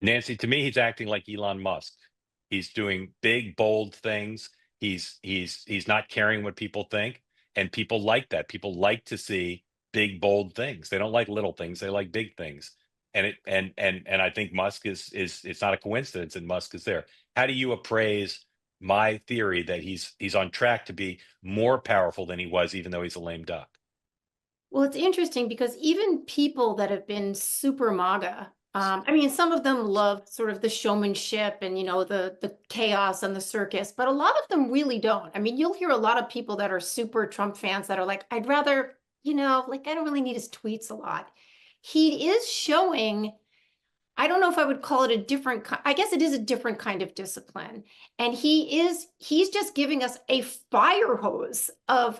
Nancy, to me, he's acting like Elon Musk. He's doing big, bold things. He's not caring what people think, and people like that. People like to see big, bold things. They don't like little things. They like big things. And I think Musk is it's not a coincidence that Musk is there. How do you appraise my theory that he's on track to be more powerful than he was, even though he's a lame duck? Well, it's interesting because even people that have been super MAGA, I mean, some of them love sort of the showmanship and, the chaos and the circus, but a lot of them really don't. I mean, you'll hear a lot of people that are super Trump fans that are like, I'd rather, like, I don't really need his tweets a lot. He is showing, I don't know if I would call it a different, I guess it is a different kind of discipline. And he's just giving us a fire hose of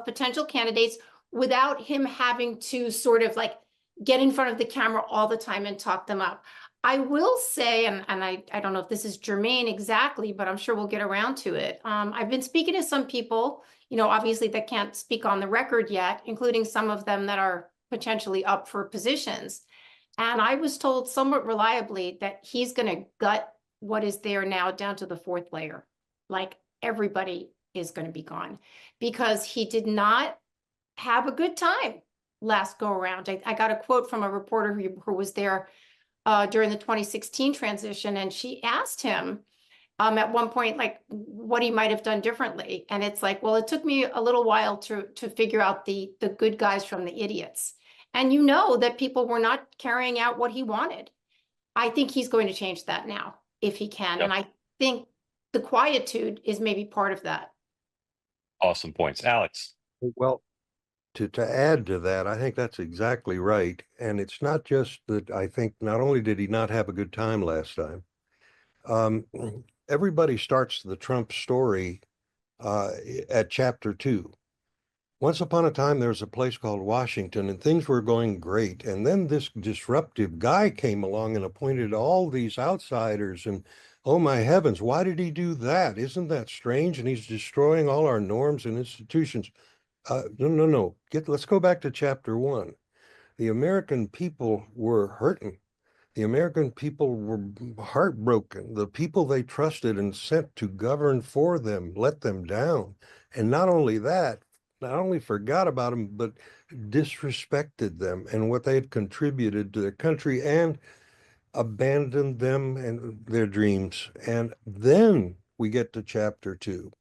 potential candidates without him having to sort of like get in front of the camera all the time and talk them up. I will say, and I don't know if this is germane exactly, but I'm sure we'll get around to it. I've been speaking to some people, obviously that can't speak on the record yet, including some of them that are potentially up for positions. And I was told somewhat reliably that he's going to gut what is there now down to the fourth layer. Like everybody is going to be gone because he did not have a good time last go around. I got a quote from a reporter who was there during the 2016 transition, and she asked him at one point, like, what he might have done differently. And it's like, well, it took me a little while to figure out the good guys from the idiots. And that people were not carrying out what he wanted. I think he's going to change that now if he can. And Yep. I think the quietude is maybe part of that. Awesome points. Alex. Well, to add to that, I think that's exactly right. And it's not just that I think not only did he not have a good time last time, um, everybody starts the Trump story at chapter 2. Once upon a time, there was a place called Washington, and things were going great. And then this disruptive guy came along and appointed all these outsiders. And oh my heavens, why did he do that? Isn't that strange? And he's destroying all our norms and institutions. No, no, no. Let's go back to chapter 1. The American people were hurting. The American people were heartbroken. The people they trusted and sent to govern for them let them down. And not only that, not only forgot about them, but disrespected them and what they had contributed to their country and abandoned them and their dreams. And then we get to chapter 2.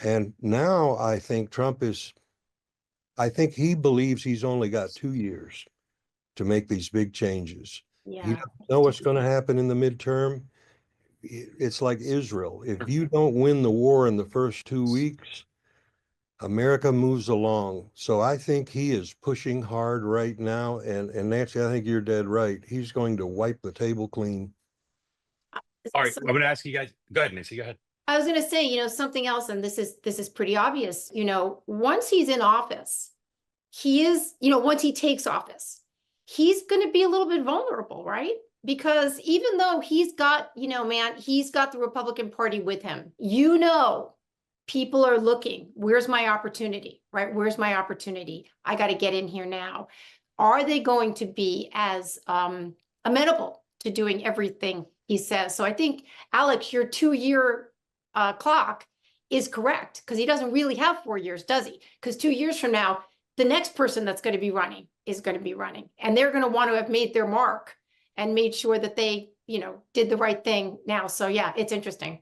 And now I think he believes he's only got 2 years to make these big changes. He Yeah. doesn't know what's going to happen in the midterm. It's like Israel. If you don't win the war in the first 2 weeks, America moves along. So I think he is pushing hard right now. And Nancy, I think you're dead right. He's going to wipe the table clean. All right. So I'm going to ask you guys. Go ahead, Nancy. Go ahead. I was going to say, something else, and this is pretty obvious. Once he's in office, he is, once he takes office, he's going to be a little bit vulnerable, right? Because even though he's got, man, he's got the Republican Party with him, people are looking, where's my opportunity, right? Where's my opportunity? I got to get in here now. Are they going to be as amenable to doing everything he says? So I think, Alex, your 2-year clock is correct, because he doesn't really have 4 years, does he? Because 2 years from now, the next person that's going to be running is going to be running, and they're going to want to have made their mark and made sure that they, did the right thing now. So yeah, it's interesting.